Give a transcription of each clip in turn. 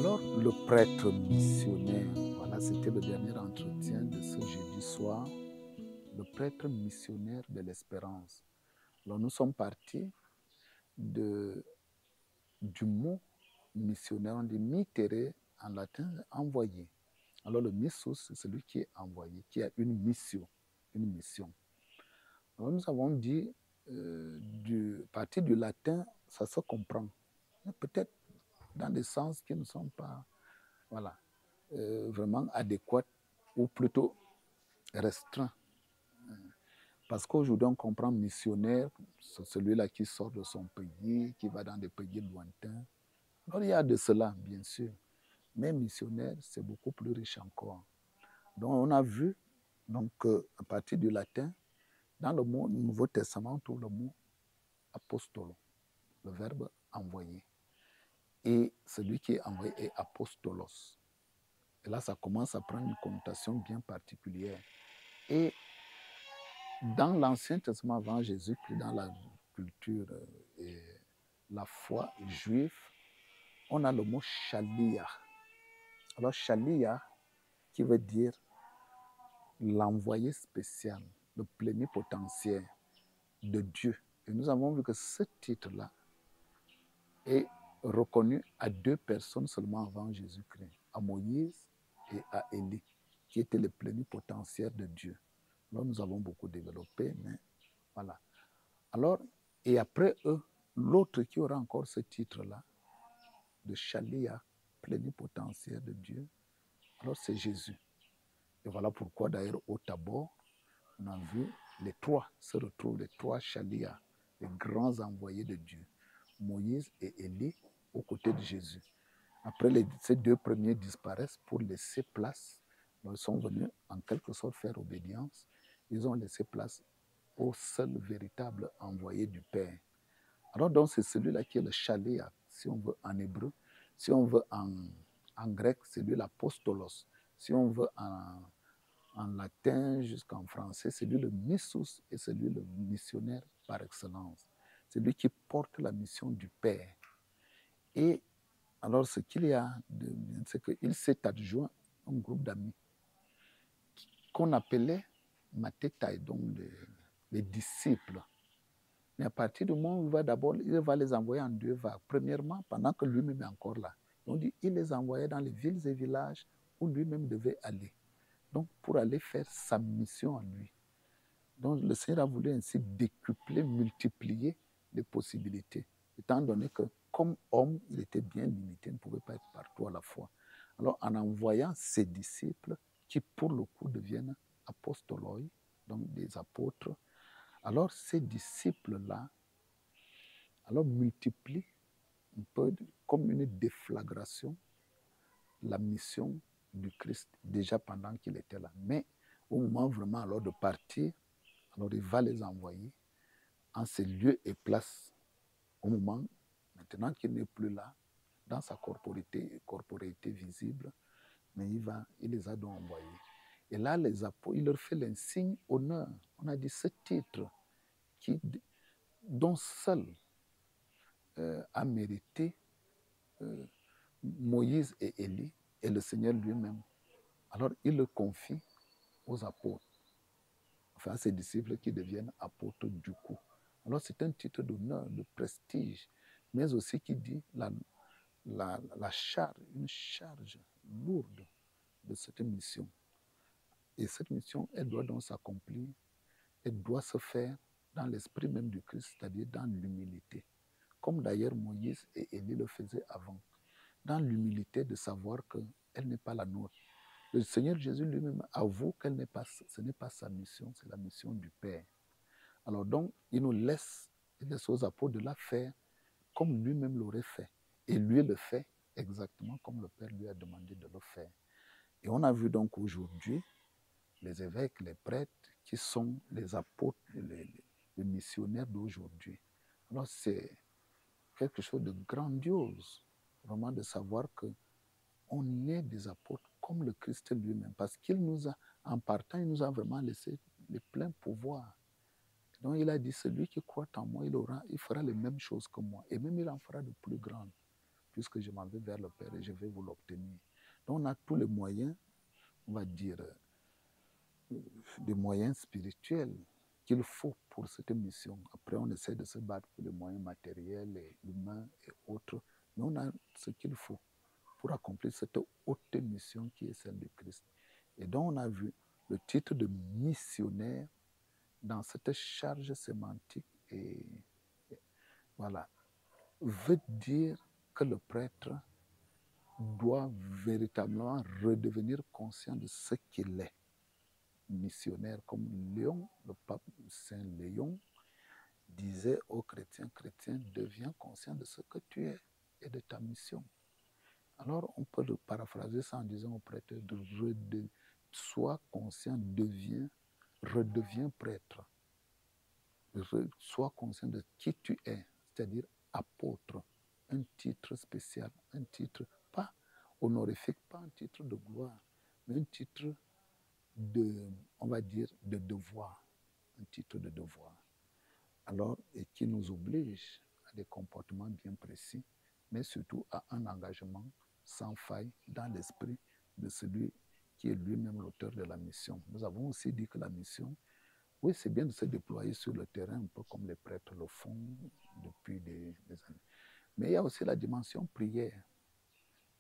Alors, le prêtre missionnaire, voilà, c'était le dernier entretien de ce jeudi soir, le prêtre missionnaire de l'espérance. Alors, nous sommes partis du mot missionnaire, on dit mittere en latin, envoyé. Alors, le missus, c'est celui qui est envoyé, qui a une mission, une mission. Alors, nous avons dit, partir du latin, ça se comprend, mais peut-être dans des sens qui ne sont pas, voilà, vraiment adéquats ou plutôt restreints. Parce qu'aujourd'hui, on comprend missionnaire, c'est celui-là qui sort de son pays, qui va dans des pays lointains. Alors, il y a de cela, bien sûr. Mais missionnaire, c'est beaucoup plus riche encore. Donc, on a vu, donc, à partir du latin, dans le mot Nouveau Testament, on trouve le mot apostolo, le verbe envoyer. Et celui qui est envoyé est apostolos. Et là, ça commence à prendre une connotation bien particulière. Et dans l'Ancien Testament, avant Jésus-Christ, dans la culture et la foi juive, on a le mot shaliach. Alors, shaliach, qui veut dire l'envoyé spécial, le plénipotentiaire de Dieu. Et nous avons vu que ce titre-là est reconnu à deux personnes seulement avant Jésus-Christ, à Moïse et à Élie, qui étaient les plénipotentiaires de Dieu. Là, nous avons beaucoup développé, mais voilà. Alors, et après eux, l'autre qui aura encore ce titre-là, de Shaliach, plénipotentiaire de Dieu, alors c'est Jésus. Et voilà pourquoi d'ailleurs au Tabor, on a vu les trois se retrouvent, les trois Shaliach, les grands envoyés de Dieu, Moïse et Élie aux côtés de Jésus. Après, ces deux premiers disparaissent pour laisser place. Ils sont venus en quelque sorte faire obédience. Ils ont laissé place au seul véritable envoyé du Père. Alors donc c'est celui-là qui est le Shaliach, si on veut en hébreu. Si on veut en grec, c'est lui l'apostolos. Si on veut en latin jusqu'en français, c'est lui le missus et c'est lui le missionnaire par excellence. C'est lui qui porte la mission du Père. Et alors ce qu'il y a de bien, c'est qu'il s'est adjoint un groupe d'amis qu'on appelait Mathetai, donc les disciples. Mais à partir du moment où il va les envoyer en deux vagues. Premièrement, pendant que lui-même est encore là. On dit il les envoyait dans les villes et villages où lui-même devait aller. Donc, pour aller faire sa mission en lui. Donc, le Seigneur a voulu ainsi décupler, multiplier les possibilités. Étant donné que, comme homme, il était bien limité, il ne pouvait pas être partout à la fois. Alors, en envoyant ses disciples, qui pour le coup deviennent apostoloi, donc des apôtres, alors ces disciples-là, alors multiplient un peu comme une déflagration la mission du Christ déjà pendant qu'il était là. Mais au moment vraiment alors de partir, alors il va les envoyer en ces lieux et places au moment maintenant qu'il n'est plus là dans sa corporéité visible, mais il les a donc envoyés. Et là, les apôtres, il leur fait l'insigne honneur. On a dit ce titre dont seul a mérité Moïse et Élie et le Seigneur lui-même. Alors il le confie aux apôtres, enfin à ses disciples qui deviennent apôtres du coup. Alors c'est un titre d'honneur, de prestige, mais aussi qui dit la charge, une charge lourde de cette mission. Et cette mission, elle doit donc s'accomplir, elle doit se faire dans l'esprit même du Christ, c'est-à-dire dans l'humilité. Comme d'ailleurs Moïse et Élie le faisaient avant. Dans l'humilité de savoir qu'elle n'est pas la nôtre. Le Seigneur Jésus lui-même avoue ce n'est pas sa mission, c'est la mission du Père. Alors donc, il laisse aux apôtres de la faire comme lui-même l'aurait fait. Et lui le fait exactement comme le Père lui a demandé de le faire. Et on a vu donc aujourd'hui les évêques, les prêtres, qui sont les apôtres, les missionnaires d'aujourd'hui. Alors c'est quelque chose de grandiose, vraiment de savoir qu'on est des apôtres comme le Christ lui-même, parce qu'il nous a, en partant, il nous a vraiment laissé les pleins pouvoirs. Donc il a dit, celui qui croit en moi, il fera les mêmes choses que moi, et même il en fera de plus grandes. puisque je m'en vais vers le Père et je vais vous l'obtenir. Donc on a tous les moyens, on va dire, des moyens spirituels qu'il faut pour cette mission. Après, on essaie de se battre pour les moyens matériels et humains et autres, mais on a ce qu'il faut pour accomplir cette haute mission qui est celle de Christ. Et donc, on a vu le titre de missionnaire dans cette charge sémantique et voilà, veut dire que le prêtre doit véritablement redevenir conscient de ce qu'il est. Missionnaire, comme Léon, le pape Saint Léon, disait aux chrétiens, chrétien, deviens conscient de ce que tu es et de ta mission. Alors, on peut paraphraser ça en disant au prêtre, sois conscient, redeviens prêtre. Sois conscient de qui tu es, c'est-à-dire apôtre, un titre spécial, un titre pas honorifique, pas un titre de gloire, mais un titre on va dire, de devoir, un titre de devoir. Alors, et qui nous oblige à des comportements bien précis, mais surtout à un engagement sans faille dans l'esprit de celui qui est lui-même l'auteur de la mission. Nous avons aussi dit que la mission, oui, c'est bien de se déployer sur le terrain, un peu comme les prêtres le font depuis des années. Mais il y a aussi la dimension prière.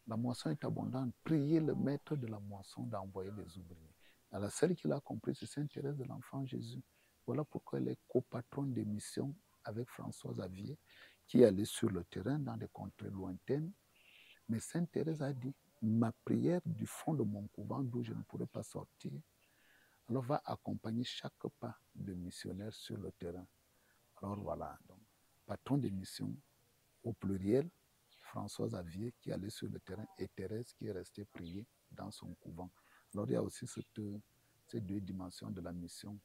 La moisson est abondante. Priez le maître de la moisson d'envoyer les ouvriers. Alors, celle qui l'a compris, c'est Sainte Thérèse de l'Enfant Jésus. Voilà pourquoi elle est copatronne des missions avec François Xavier, qui allait sur le terrain dans des contrées lointaines. Mais Sainte Thérèse a dit, ma prière du fond de mon couvent, d'où je ne pourrais pas sortir, alors va accompagner chaque pas de missionnaire sur le terrain. Alors voilà, donc, patron des missions au pluriel, François Xavier qui allait sur le terrain et Thérèse qui est restée prier dans son couvent. Alors il y a aussi ces deux dimensions de la mission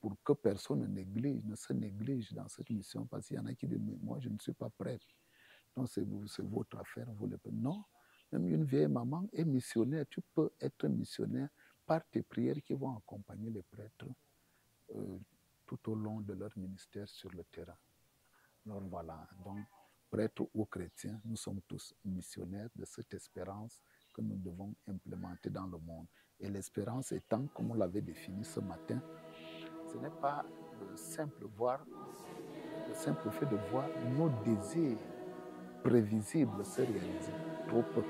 pour que personne ne se néglige dans cette mission, parce qu'il y en a qui disent, mais moi je ne suis pas prêtre, donc c'est votre affaire, vous le faites. Non, même une vieille maman est missionnaire, tu peux être missionnaire par tes prières qui vont accompagner les prêtres tout au long de leur ministère sur le terrain. Alors voilà, donc prêtres ou chrétiens, nous sommes tous missionnaires de cette espérance que nous devons implémenter dans le monde. Et l'espérance étant, comme on l'avait défini ce matin, ce n'est pas le simple fait de voir nos désirs prévisibles se réaliser. Trop peu.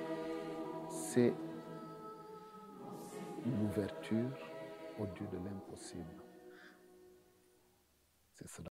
C'est l'ouverture au Dieu de l'impossible.